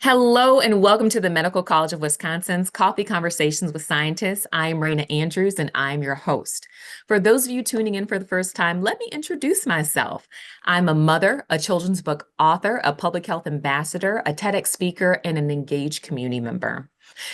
Hello and welcome to the Medical College of Wisconsin's Coffee Conversations with Scientists. I'm Raina Andrews and I'm your host. For those of you tuning in for the first time, let me introduce myself. I'm a mother, a children's book author, a public health ambassador, a TEDx speaker, and an engaged community member.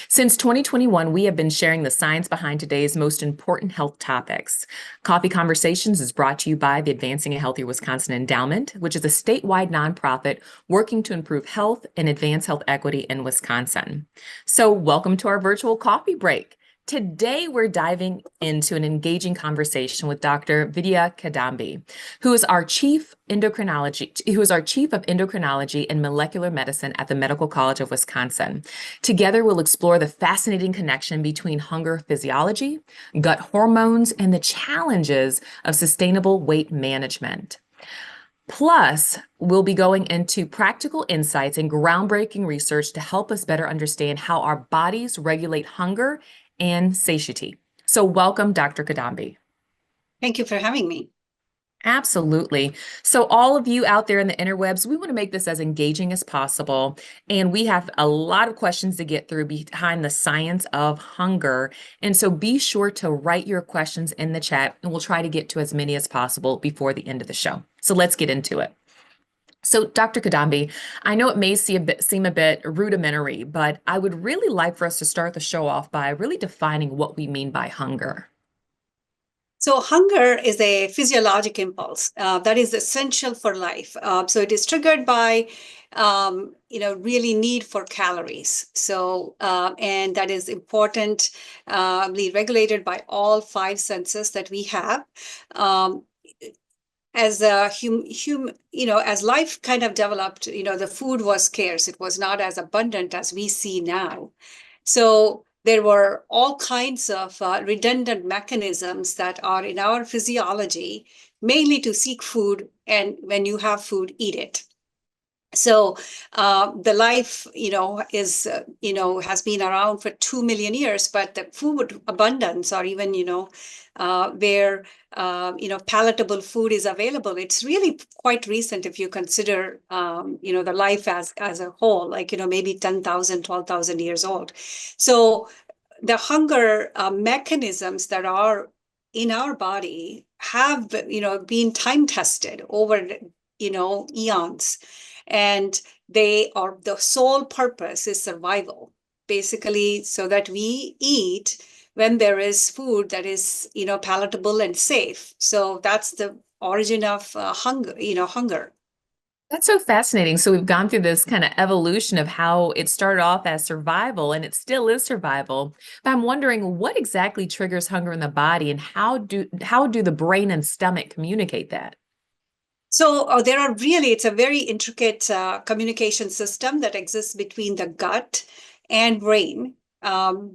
Since 2021, we have been sharing the science behind today's most important health topics. Coffee Conversations is brought to you by the Advancing a Healthier Wisconsin Endowment, which is a statewide nonprofit working to improve health and advance health equity in Wisconsin. So, welcome to our virtual coffee break. Today, we're diving into an engaging conversation with Dr. Vidya Kidambi, who is our chief of endocrinology and molecular medicine at the Medical College of Wisconsin. Together, we'll explore the fascinating connection between hunger physiology, gut hormones, and the challenges of sustainable weight management. Plus, we'll be going into practical insights and groundbreaking research to help us better understand how our bodies regulate hunger and satiety. So welcome, Dr. Kidambi. Thank you for having me. Absolutely. So all of you out there in the interwebs, we want to make this as engaging as possible. And we have a lot of questions to get through behind the science of hunger. And so be sure to write your questions in the chat and we'll try to get to as many as possible before the end of the show. So let's get into it. So, Dr. Kidambi, I know it may seem a bit rudimentary, but I would really like for us to start the show off by really defining what we mean by hunger. So hunger is a physiologic impulse that is essential for life. So it is triggered by, really need for calories. So, and that is importantly regulated by all five senses that we have. As as life kind of developed, the food was scarce. It was not as abundant as we see now. So there were all kinds of redundant mechanisms that are in our physiology, mainly to seek food, and when you have food, eat it. So the life, has been around for 2 million years, but the food abundance, or even, where, palatable food is available, it's really quite recent if you consider, the life as a whole, like, maybe 10,000, 12,000 years old. So the hunger mechanisms that are in our body have, been time tested over, eons. And the sole purpose is survival, basically, so that we eat when there is food that is, palatable and safe. So that's the origin of hunger. That's so fascinating. So we've gone through this kind of evolution of how it started off as survival and it still is survival. But I'm wondering what exactly triggers hunger in the body and how do the brain and stomach communicate that? So it's a very intricate communication system that exists between the gut and brain.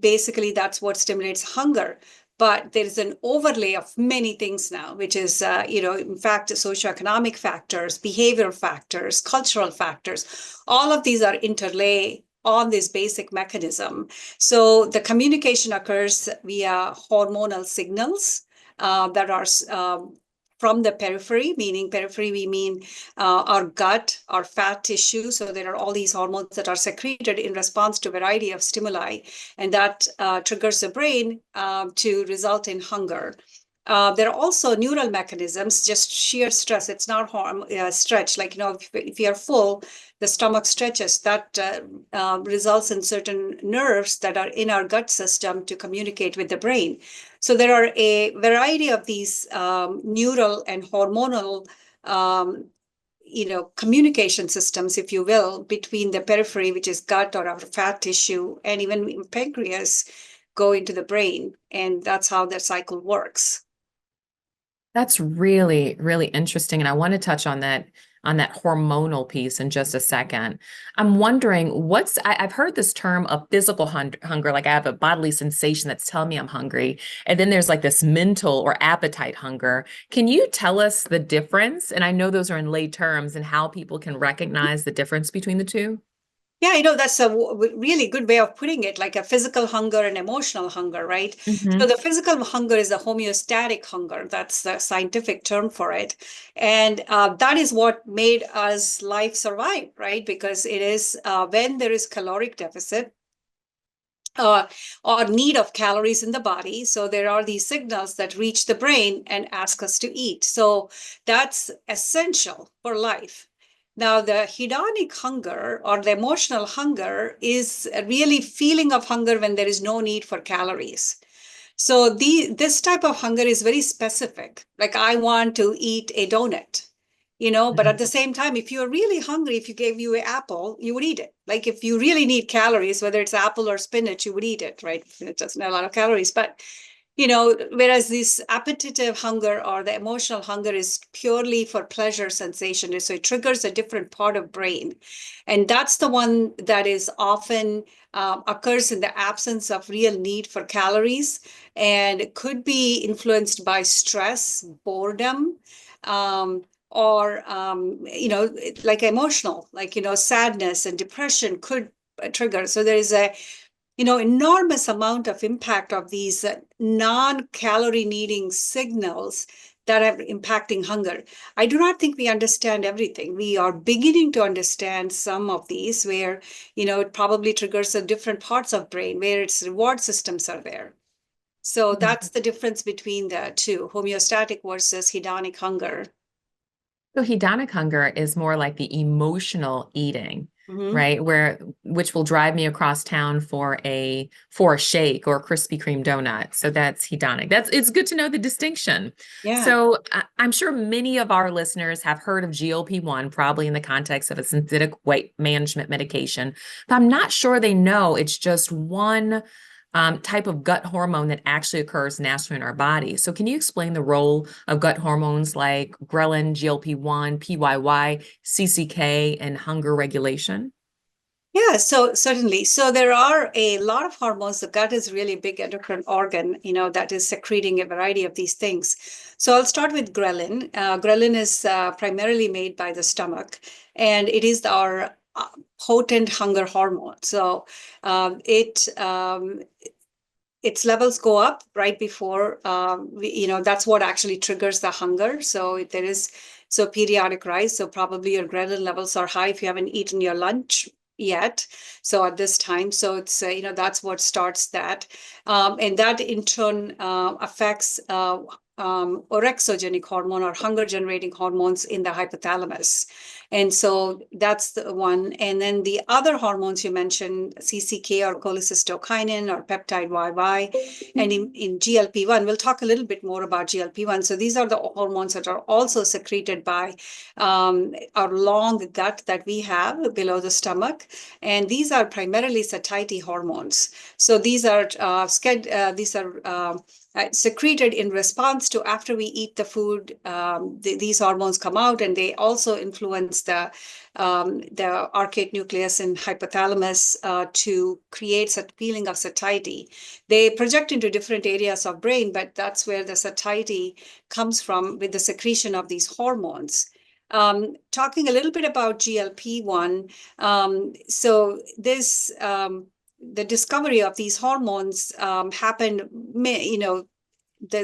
Basically, that's what stimulates hunger. But there is an overlay of many things now, which is, in fact, socioeconomic factors, behavioral factors, cultural factors. All of these are interlay on this basic mechanism. So the communication occurs via hormonal signals that are from the periphery, meaning periphery, we mean our gut, our fat tissue. So there are all these hormones that are secreted in response to a variety of stimuli, and that triggers the brain to result in hunger. There are also neural mechanisms, just sheer stress. It's not stretch. Like, if you're full, the stomach stretches. That results in certain nerves that are in our gut system to communicate with the brain. So there are a variety of these neural and hormonal communication systems, if you will, between the periphery, which is gut or our fat tissue, and even pancreas go into the brain. And that's how the cycle works. That's really, really interesting. And I want to touch on that hormonal piece in just a second. I'm wondering I've heard this term of physical hunger, like I have a bodily sensation that's telling me I'm hungry. And then there's like this mental or appetite hunger. Can you tell us the difference? And I know those are in lay terms and how people can recognize the difference between the two. Yeah, that's a really good way of putting it, like a physical hunger and emotional hunger, right? So Hmm. the physical hunger is a homeostatic hunger. That's the scientific term for it. And that is what made us life survive, right? Because it is when there is caloric deficit, uh, or need of calories in the body. So there are these signals that reach the brain and ask us to eat. So that's essential for life. Now, the hedonic hunger or the emotional hunger is a really feeling of hunger when there is no need for calories. So this type of hunger is very specific. Like I want to eat a donut, but at the same time, if you're really hungry, if you gave you an apple, you would eat it. Like if you really need calories, whether it's apple or spinach, you would eat it, right? It doesn't have a lot of calories, but whereas this appetitive hunger or the emotional hunger is purely for pleasure sensation. So it triggers a different part of brain. And that's the one that is often occurs in the absence of real need for calories, and it could be influenced by stress, boredom, or like emotional, like sadness and depression could trigger. So there is a enormous amount of impact of these non-calorie needing signals that are impacting hunger. I do not think we understand everything. We are beginning to understand some of these where, it probably triggers a different parts of brain where its reward systems are there. So that's the difference between the two, homeostatic versus hedonic hunger. So hedonic hunger is more like the emotional eating, Hmm. right? Which will drive me across town for a shake or a Krispy Kreme donut. So that's hedonic. It's good to know the distinction. Yeah. So I'm sure many of our listeners have heard of GLP-1, probably in the context of a synthetic weight management medication, but I'm not sure they know it's just one type of gut hormone that actually occurs naturally in our body. So, can you explain the role of gut hormones like ghrelin, GLP-1, PYY, CCK, and hunger regulation? Yeah, so certainly. So there are a lot of hormones. The gut is really a big endocrine organ, that is secreting a variety of these things. So I'll start with ghrelin. Ghrelin is primarily made by the stomach, and it is our potent hunger hormone. So its levels go up right before, that's what actually triggers the hunger. So there is periodic rise. So probably your ghrelin levels are high if you haven't eaten your lunch yet. So at this time, so it's that's what starts that, and that in turn affects orexogenic hormone or hunger generating hormones in the hypothalamus. And so that's the one. And then the other hormones you mentioned, CCK or cholecystokinin or peptide YY, and in GLP-1, we'll talk a little bit more about GLP-1. So these are the hormones that are also secreted by our long gut that we have below the stomach. And these are primarily satiety hormones. So these are secreted in response to after we eat the food. These hormones come out, and they also influence the arcuate nucleus in hypothalamus to create a feeling of satiety. They project into different areas of brain, but that's where the satiety comes from with the secretion of these hormones. Talking a little bit about GLP-1, so this the discovery of these hormones happened,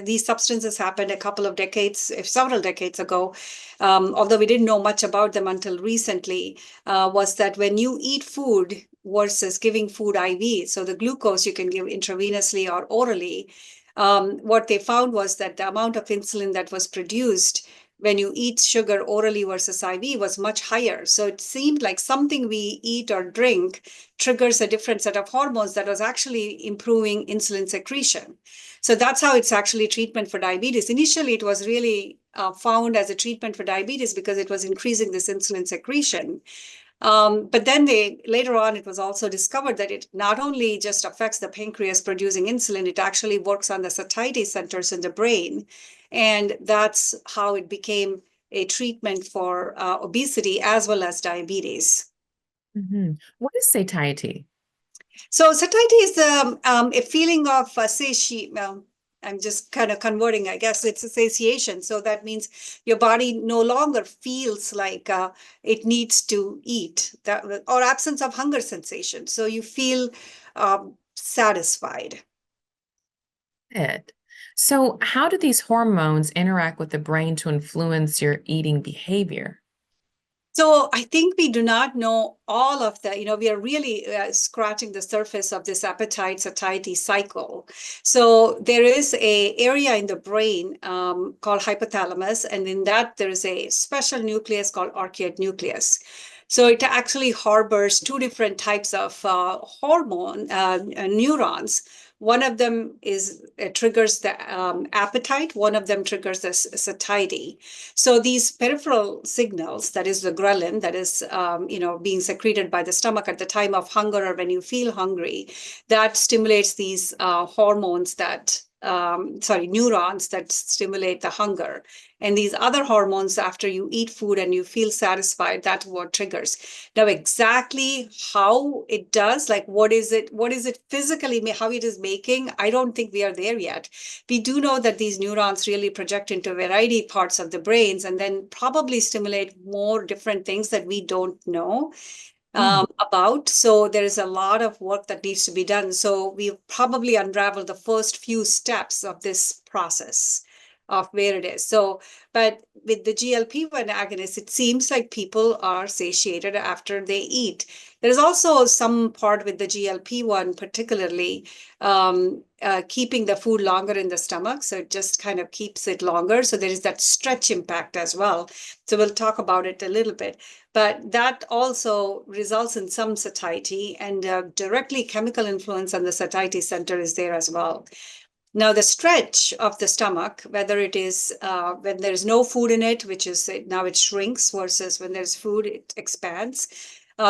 these substances happened a couple of decades, if several decades ago, although we didn't know much about them until recently, was that when you eat food versus giving food IV, so the glucose you can give intravenously or orally, what they found was that the amount of insulin that was produced when you eat sugar orally versus IV was much higher. So it seemed like something we eat or drink triggers a different set of hormones that was actually improving insulin secretion. So that's how it's actually treatment for diabetes. Initially, it was really found as a treatment for diabetes because it was increasing this insulin secretion. But then later on, it was also discovered that it not only just affects the pancreas producing insulin, it actually works on the satiety centers in the brain. And that's how it became a treatment for obesity as well as diabetes. What is satiety? So satiety is a feeling of I'm just kind of converting, I guess it's a satiation. So that means your body no longer feels like it needs to eat, that, or absence of hunger sensation. So you feel satisfied. It. So, how do these hormones interact with the brain to influence your eating behavior? So I think we do not know all of that. We are really scratching the surface of this appetite satiety cycle. So there is a area in the brain called hypothalamus, and in that there is a special nucleus called arcuate nucleus. So it actually harbors two different types of hormone neurons. One of them triggers the appetite. One of them triggers the satiety. So these peripheral signals, that is the ghrelin, that is being secreted by the stomach at the time of hunger or when you feel hungry, that stimulates these hormones that neurons that stimulate the hunger. And these other hormones, after you eat food and you feel satisfied, that's what triggers. Now, exactly how it does, like what is it physically, how it is making, I don't think we are there yet. We do know that these neurons really project into a variety of parts of the brains and then probably stimulate more different things that we don't know about. So there is a lot of work that needs to be done. So we've probably unraveled the first few steps of this process of where it is. So, but with the GLP-1 agonist, it seems like people are satiated after they eat. There's also some part with the GLP-1, particularly keeping the food longer in the stomach. So it just kind of keeps it longer. So there is that stretch impact as well. So we'll talk about it a little bit. But that also results in some satiety, and directly chemical influence on the satiety center is there as well. Now, the stretch of the stomach, whether it is when there's no food in it, which is now it shrinks, versus when there's food, it expands.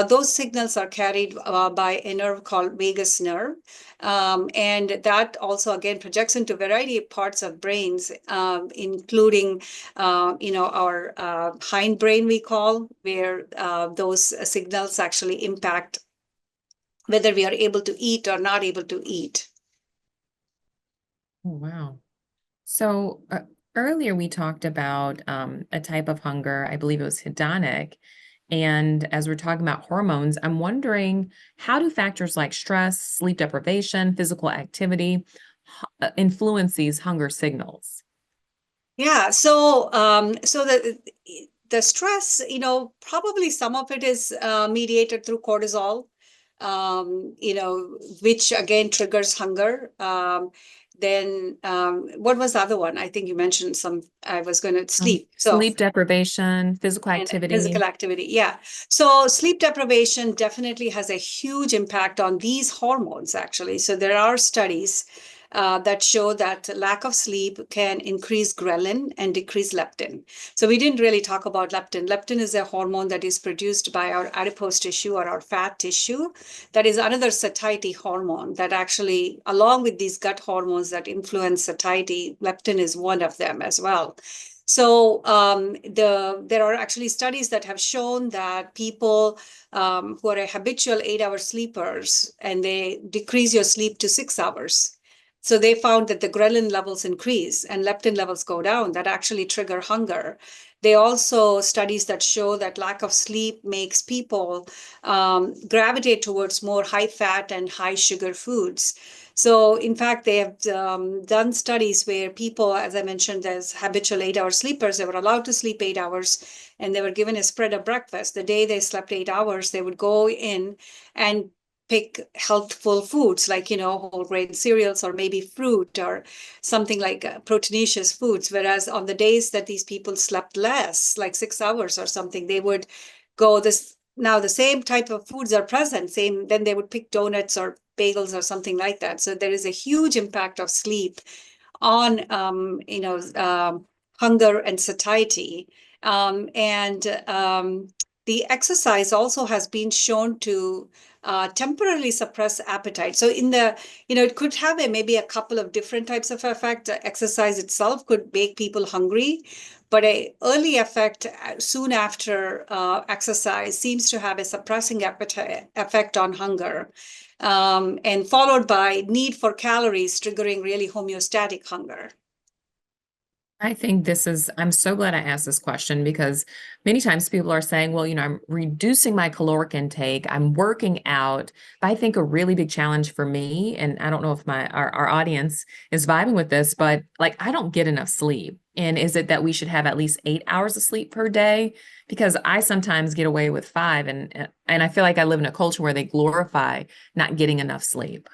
Those signals are carried by a nerve called vagus nerve. And that also, again, projects into a variety of parts of brains, including, our hindbrain, we call, where those signals actually impact whether we are able to eat or not able to eat. Oh, wow. So earlier we talked about a type of hunger, I believe it was hedonic. And as we're talking about hormones, I'm wondering, how do factors like stress, sleep deprivation, physical activity influence these hunger signals? Yeah, so the stress, probably some of it is mediated through cortisol, which again triggers hunger. Then what was the other one? I think you mentioned some. I was going to sleep. So Sleep deprivation, physical and activity. physical activity, yeah. So sleep deprivation definitely has a huge impact on these hormones, actually. So there are studies that show that lack of sleep can increase ghrelin and decrease leptin. So we didn't really talk about leptin. Leptin is a hormone that is produced by our adipose tissue or our fat tissue. That is another satiety hormone that actually, along with these gut hormones that influence satiety, leptin is one of them as well. So there are actually studies that have shown that people who are habitual 8-hour sleepers, and they decrease your sleep to 6 hours. So they found that the ghrelin levels increase and leptin levels go down, that actually trigger hunger. They also studies that show that lack of sleep makes people gravitate towards more high fat and high sugar foods. So in fact, they have done studies where people, as I mentioned, as habitual 8-hour sleepers, they were allowed to sleep 8 hours and they were given a spread of breakfast. The day they slept 8 hours, they would go in and pick healthful foods like, whole grain cereals or maybe fruit or something like proteinaceous foods. Whereas on the days that these people slept less, like 6 hours or something, they would go this. Now the same type of foods are present, then they would pick donuts or bagels or something like that. So there is a huge impact of sleep on, hunger and satiety. And the exercise also has been shown to temporarily suppress appetite. So it could have maybe a couple of different types of effect. Exercise itself could make people hungry, but a early effect soon after exercise seems to have a suppressing appetite effect on hunger, and followed by need for calories triggering really homeostatic hunger. I think I'm so glad I asked this question because many times people are saying, well, I'm reducing my caloric intake, I'm working out. But I think a really big challenge for me, and I don't know if our audience is vibing with this, but like I don't get enough sleep. And is it that we should have at least 8 hours of sleep per day? Because I sometimes get away with 5, and I feel like I live in a culture where they glorify not getting enough sleep.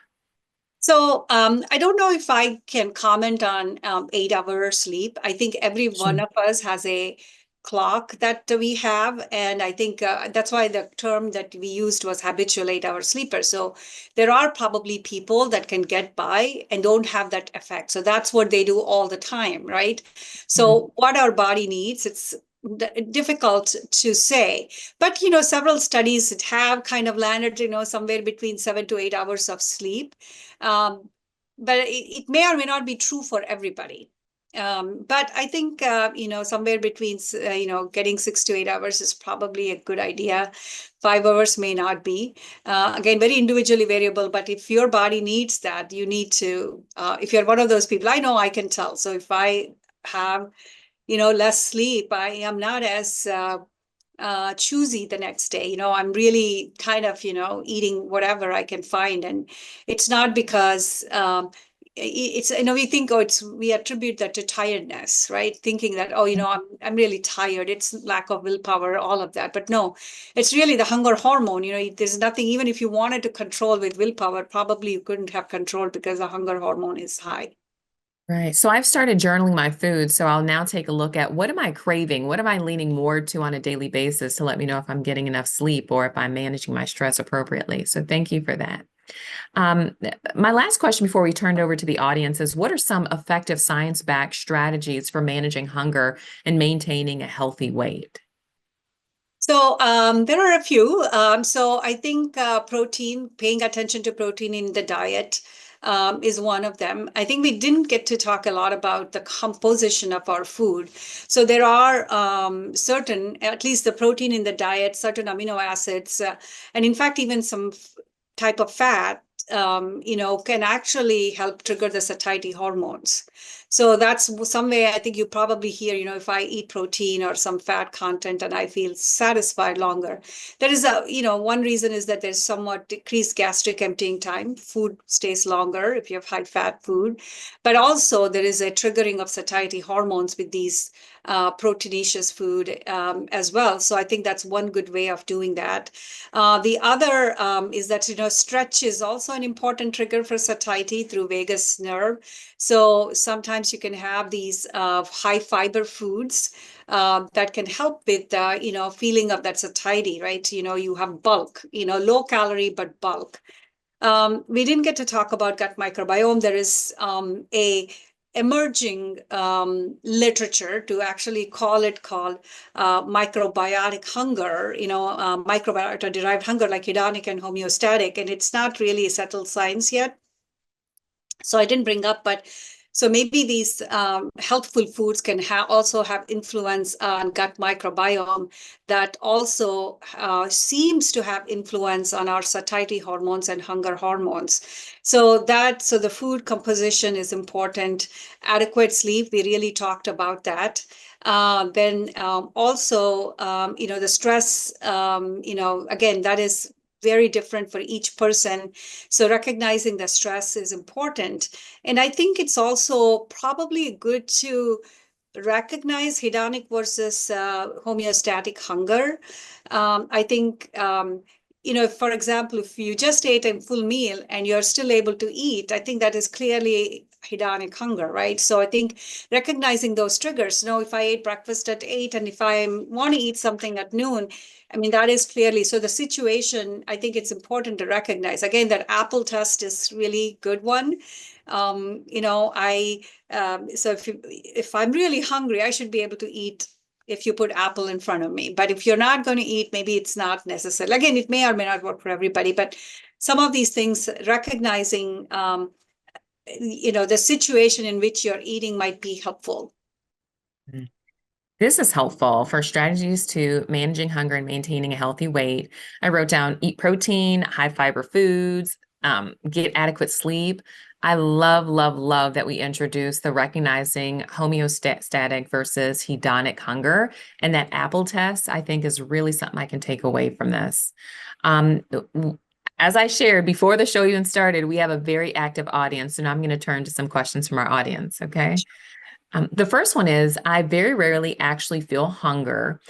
So I don't know if I can comment on 8 hour sleep. I think every one Sure. of us has a clock that we have. And I think that's why the term that we used was habitual 8 hour sleeper. So there are probably people that can get by and don't have that effect. So that's what they do all the time, right? Mhm. So what our body needs, it's difficult to say. But, several studies have kind of landed, somewhere between 7 to 8 hours of sleep. Um, but it may or may not be true for everybody. But I think, somewhere between, getting 6 to 8 hours is probably a good idea. 5 hours may not be. Again, very individually variable, but if your body needs that, you need to, if you're one of those people, I know I can tell. So if I have, less sleep, I am not as choosy the next day. I'm really kind of, eating whatever I can find. And it's not because it's, we think, oh, we attribute that to tiredness, right? Thinking that, oh, I'm really tired. It's lack of willpower, all of that. But no, it's really the hunger hormone. There's nothing, even if you wanted to control with willpower, probably you couldn't have control because the hunger hormone is high. Right. So I've started journaling my food. So I'll now take a look at what am I craving? What am I leaning more to on a daily basis to let me know if I'm getting enough sleep or if I'm managing my stress appropriately. So thank you for that. My last question before we turn it over to the audience is what are some effective science-backed strategies for managing hunger and maintaining a healthy weight? So there are a few. So I think protein, paying attention to protein in the diet is one of them. I think we didn't get to talk a lot about the composition of our food. So there are certain, at least the protein in the diet, certain amino acids, and in fact, even some type of fat, can actually help trigger the satiety hormones. So that's some way I think you probably hear, if I eat protein or some fat content and I feel satisfied longer. There is one reason is that there's somewhat decreased gastric emptying time. Food stays longer if you have high fat food. But also there is a triggering of satiety hormones with these proteinaceous food as well. So I think that's one good way of doing that. The other is that, stretch is also an important trigger for satiety through vagus nerve. So sometimes you can have these high fiber foods that can help with, feeling of that satiety, right? You have bulk, low calorie, but bulk. We didn't get to talk about gut microbiome. There is a emerging literature to actually called microbiotic hunger, microbiota derived hunger like hedonic and homeostatic, and it's not really a settled science yet. So I didn't bring up, but so maybe these healthful foods can also have influence on gut microbiome that also seems to have influence on our satiety hormones and hunger hormones. So the food composition is important. Adequate sleep, we really talked about that. Then also, the stress, again, that is very different for each person. So recognizing the stress is important. And I think it's also probably good to recognize hedonic versus homeostatic hunger. I think, for example, if you just ate a full meal and you're still able to eat, I think that is clearly hedonic hunger, right? So I think recognizing those triggers, if I ate breakfast at 8 and if I want to eat something at noon, I mean, that is clearly, so the situation, I think it's important to recognize. Again, that apple test is really good one. So if I'm really hungry, I should be able to eat if you put apple in front of me. But if you're not going to eat, maybe it's not necessary. Again, it may or may not work for everybody, but some of these things, recognizing, the situation in which you're eating might be helpful. This is helpful for strategies to managing hunger and maintaining a healthy weight. I wrote down eat protein, high fiber foods, get adequate sleep. I love, love, love that we introduced the recognizing homeostatic versus hedonic hunger. And that apple test, I think, is really something I can take away from this. Um, as I shared before the show even started, we have a very active audience, and I'm going to turn to some questions from our audience. Okay. The first one is I very rarely actually feel hunger,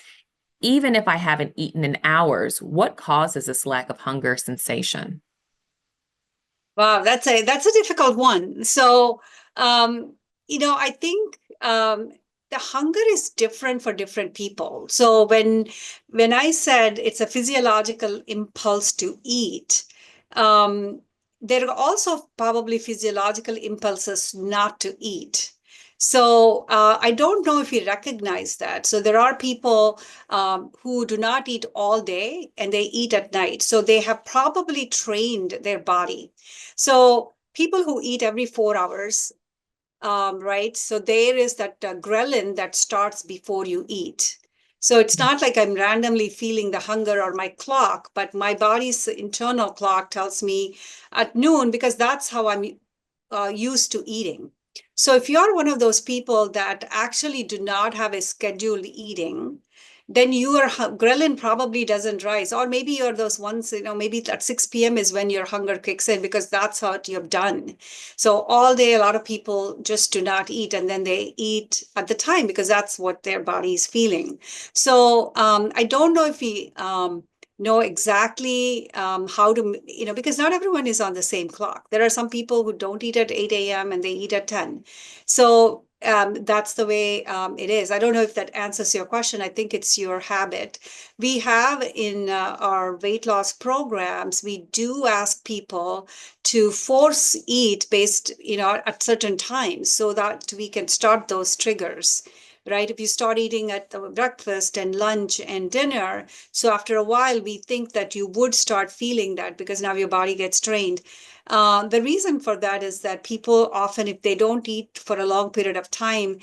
even if I haven't eaten in hours. What causes this lack of hunger sensation? Wow, that's a difficult one. So, I think the hunger is different for different people. So when I said it's a physiological impulse to eat, um, there are also probably physiological impulses not to eat. So I don't know if we recognize that. So there are people who do not eat all day and they eat at night. So they have probably trained their body. So people who eat every 4 hours, right? So there is that ghrelin that starts before you eat. So it's not like I'm randomly feeling the hunger or my clock, but my body's internal clock tells me at noon because that's how I'm used to eating. So if you're one of those people that actually do not have a scheduled eating, then your ghrelin probably doesn't rise. Or maybe you're those ones, maybe at 6 p.m. is when your hunger kicks in because that's how you've done. So all day, a lot of people just do not eat and then they eat at the time because that's what their body is feeling. So I don't know if we know exactly how to, because not everyone is on the same clock. There are some people who don't eat at 8 a.m. and they eat at 10. So that's the way it is. I don't know if that answers your question. I think it's your habit. We have in our weight loss programs, we do ask people to force eat based, at certain times so that we can start those triggers. Right? If you start eating at the breakfast and lunch and dinner, so after a while, we think that you would start feeling that because now your body gets trained. The reason for that is that people often, if they don't eat for a long period of time,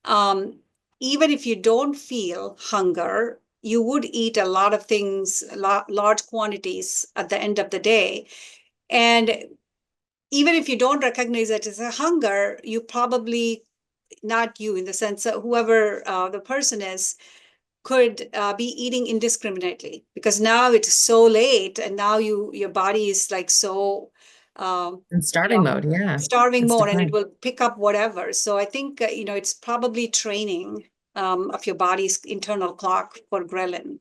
um, even if you don't feel hunger, you would eat a lot of things, large quantities at the end of the day. And even if you don't recognize it as a hunger, you probably, not you in the sense that whoever the person is, could be eating indiscriminately because now it's so late and now your body is like so In you know starving mode, yeah. starving It's mode and it defined. will pick up whatever. So I think it's probably training of your body's internal clock for ghrelin.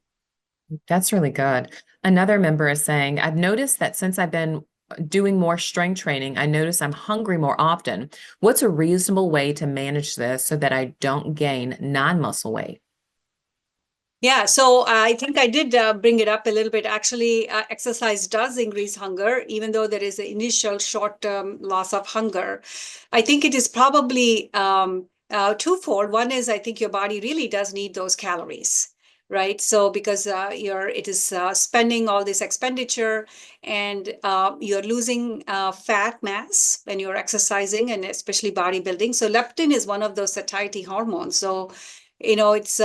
That's really good. Another member is saying, I've noticed that since I've been doing more strength training, I notice I'm hungry more often. What's a reasonable way to manage this so that I don't gain non-muscle weight? Yeah, so I think I did bring it up a little bit. Actually, exercise does increase hunger, even though there is an initial short-term loss of hunger. I think it is probably twofold. One is I think your body really does need those calories, right? So because it is spending all this expenditure and you're losing fat mass when you're exercising and especially bodybuilding. So leptin is one of those satiety hormones. So it's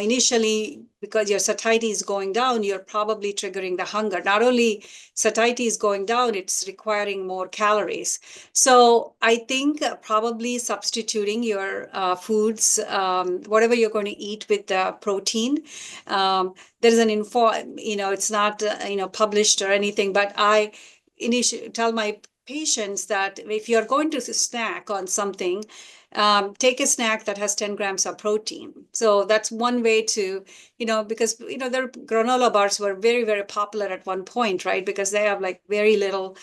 initially because your satiety is going down, you're probably triggering the hunger. Not only satiety is going down, it's requiring more calories. So I think probably substituting your foods, whatever you're going to eat with the protein. There's an info, it's not published or anything, but I initially tell my patients that if you're going to snack on something, take a snack that has 10 grams of protein. So that's one way to, because, their granola bars were very, very popular at one point, right? Because they have like very little,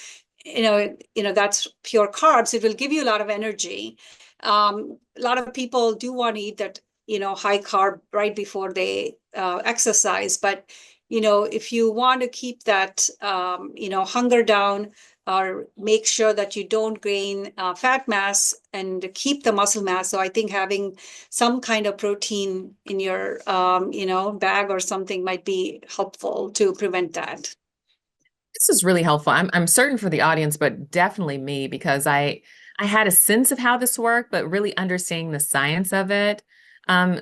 that's pure carbs. It will give you a lot of energy. A lot of people do want to eat that, high carb right before they exercise. But, if you want to keep that, hunger down, or make sure that you don't gain fat mass and keep the muscle mass. So I think having some kind of protein in your, bag or something might be helpful to prevent that. This is really helpful. I'm certain for the audience, but definitely me because I had a sense of how this worked, but really understanding the science of it. Um,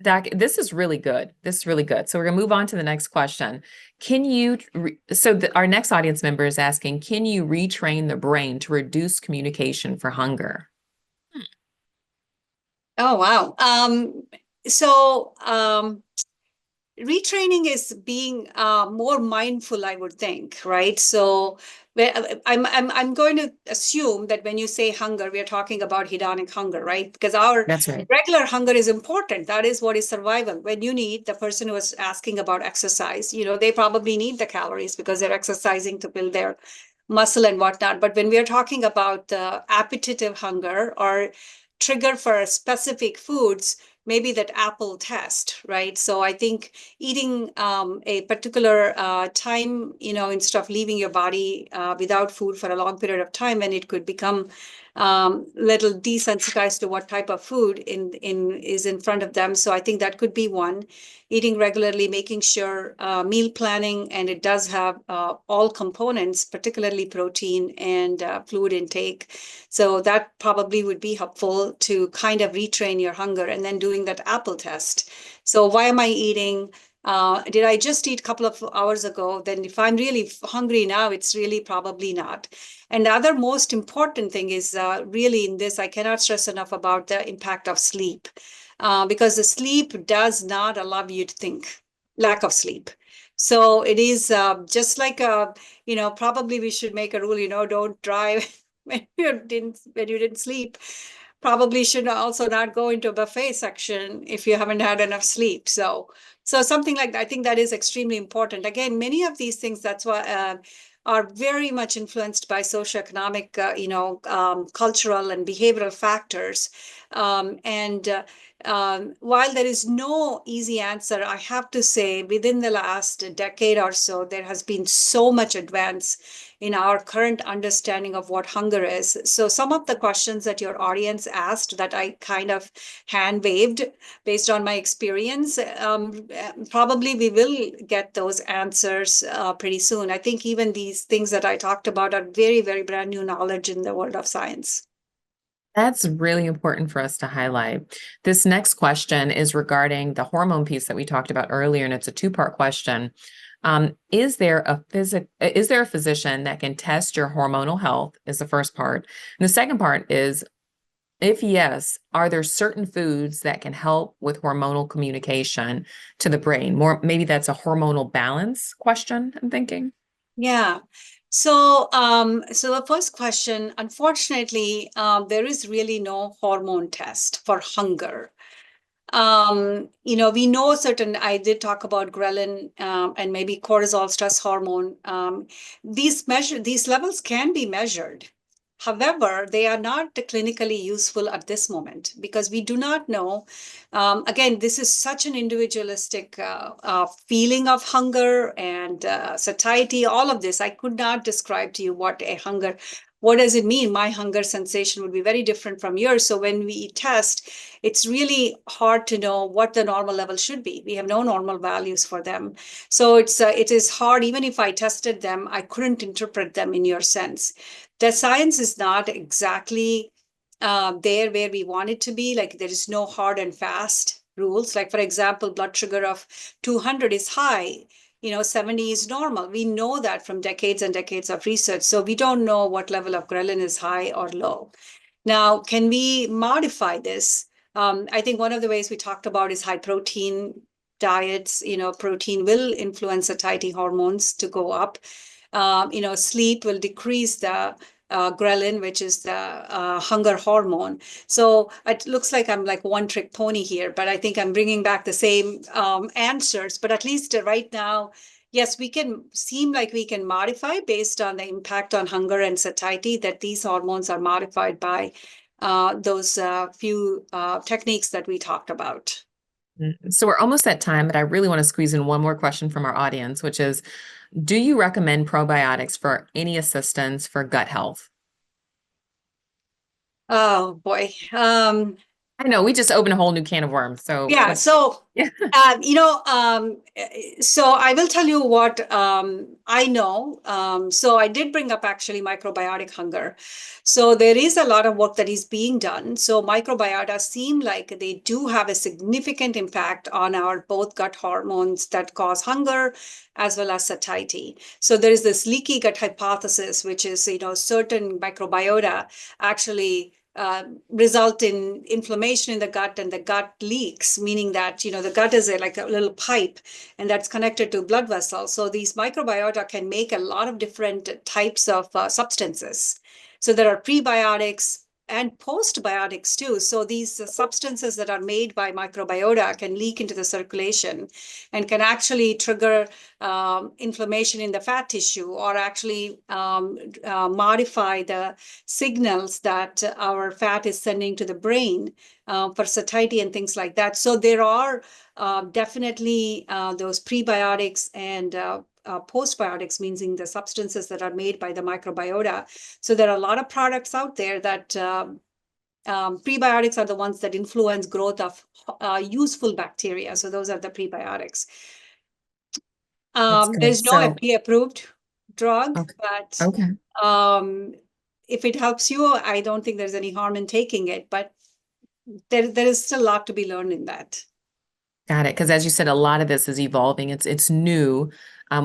Doc, this is really good. This is really good. So we're going to move on to the next question. Our next audience member is asking, can you retrain the brain to reduce communication for hunger? Oh, wow. So retraining is being more mindful, I would think, right? So I'm going to assume that when you say hunger, we are talking about hedonic hunger, right? Because our That's right. regular hunger is important. That is what is survival. When you need, the person who was asking about exercise, they probably need the calories because they're exercising to build their muscle and whatnot. But when we are talking about the appetitive hunger or trigger for specific foods, maybe that apple test, right? So I think eating a particular time, instead of leaving your body without food for a long period of time, when it could become little desensitized to what type of food is in front of them. So I think that could be one. Eating regularly, making sure meal planning, and it does have all components, particularly protein and fluid intake. So that probably would be helpful to kind of retrain your hunger, and then doing that apple test. So why am I eating? Did I just eat a couple of hours ago? Then if I'm really hungry now, it's really probably not. And the other most important thing is really in this, I cannot stress enough about the impact of sleep, because the sleep does not allow you to think, lack of sleep. So it is just like probably we should make a rule, don't drive when you didn't sleep. Probably should also not go into a buffet section if you haven't had enough sleep. So something like that, I think that is extremely important. Again, many of these things, that's why are very much influenced by socioeconomic, cultural and behavioral factors. And while there is no easy answer, I have to say within the last decade or so, there has been so much advance in our current understanding of what hunger is. So some of the questions that your audience asked that I kind of hand waved based on my experience, probably we will get those answers pretty soon. I think even these things that I talked about are very, very brand new knowledge in the world of science. That's really important for us to highlight. This next question is regarding the hormone piece that we talked about earlier, and it's a two-part question. Is there a physician that can test your hormonal health? Is the first part. And the second part is, if yes, are there certain foods that can help with hormonal communication to the brain? More, maybe that's a hormonal balance question, I'm thinking. Yeah. So the first question, unfortunately, there is really no hormone test for hunger. We know certain, I did talk about ghrelin and maybe cortisol, stress hormone. These levels can be measured. However, they are not clinically useful at this moment because we do not know. Again, this is such an individualistic feeling of hunger and satiety, all of this. I could not describe to you what does it mean? My hunger sensation would be very different from yours. So when we test, it's really hard to know what the normal level should be. We have no normal values for them. So it is hard. Even if I tested them, I couldn't interpret them in your sense. The science is not exactly there where we want it to be. Like there is no hard and fast rules. Like for example, blood sugar of 200 is high. 70 is normal. We know that from decades and decades of research. So we don't know what level of ghrelin is high or low. Now, can we modify this? I think one of the ways we talked about is high protein diets. Protein will influence satiety hormones to go up. Sleep will decrease the ghrelin, which is the hunger hormone. So it looks like I'm like one trick pony here, but I think I'm bringing back the same answers. But at least right now, yes, we can modify based on the impact on hunger and satiety, that these hormones are modified by those few techniques that we talked about. So we're almost at time, but I really want to squeeze in one more question from our audience, which is, do you recommend probiotics for any assistance for gut health? Oh boy. I know we just opened a whole new can of worms. So Yeah, let's, so yeah. so I will tell you what I know. So I did bring up actually microbiotic hunger. So there is a lot of work that is being done. So microbiota seem like they do have a significant impact on our both gut hormones that cause hunger as well as satiety. So there is this leaky gut hypothesis, which is, certain microbiota actually result in inflammation in the gut, and the gut leaks, meaning that the gut is like a little pipe, and that's connected to blood vessels. So these microbiota can make a lot of different types of substances. So there are prebiotics and postbiotics too. So these substances that are made by microbiota can leak into the circulation and can actually trigger inflammation in the fat tissue, or actually modify the signals that our fat is sending to the brain for satiety and things like that. So there are definitely those prebiotics and postbiotics, meaning the substances that are made by the microbiota. So there are a lot of products out there that prebiotics are the ones that influence growth of useful bacteria. So those are the prebiotics. That's great. There's no So, FDA approved drug, okay. but Okay. um, if it helps you, I don't think there's any harm in taking it, but there is still a lot to be learned in that. Got it. Because as you said, a lot of this is evolving. It's new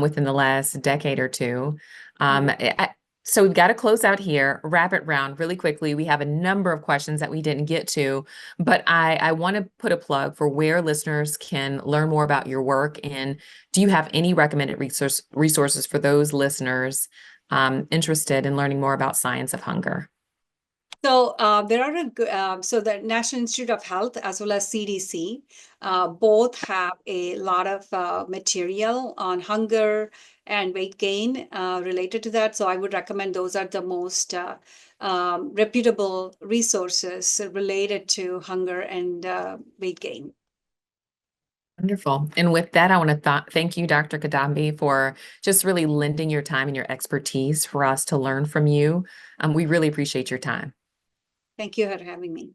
within the last decade or two. Um, Mhm. I, I- so we've got to close out here, rapid round really quickly. We have a number of questions that we didn't get to, but I want to put a plug for where listeners can learn more about your work. And do you have any recommended resources for those listeners interested in learning more about science of hunger? So there are so the National Institute of Health as well as CDC both have a lot of material on hunger and weight gain related to that. So I would recommend those are the most reputable resources related to hunger and weight gain. Wonderful. And with that, I want to thank you, Dr. Kidambi, for just really lending your time and your expertise for us to learn from you. We really appreciate your time. Thank you for having me.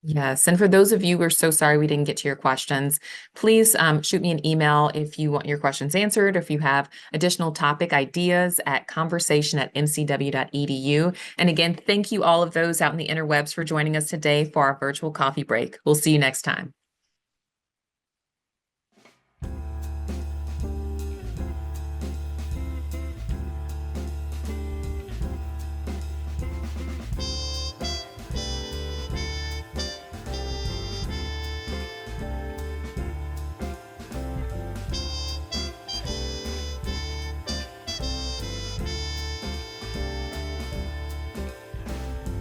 Yes. And for those of you who are so sorry we didn't get to your questions, please shoot me an email if you want your questions answered, or if you have additional topic ideas at conversation@mcw.edu. And again, thank you all of those out in the interwebs for joining us today for our virtual coffee break. We'll see you next time.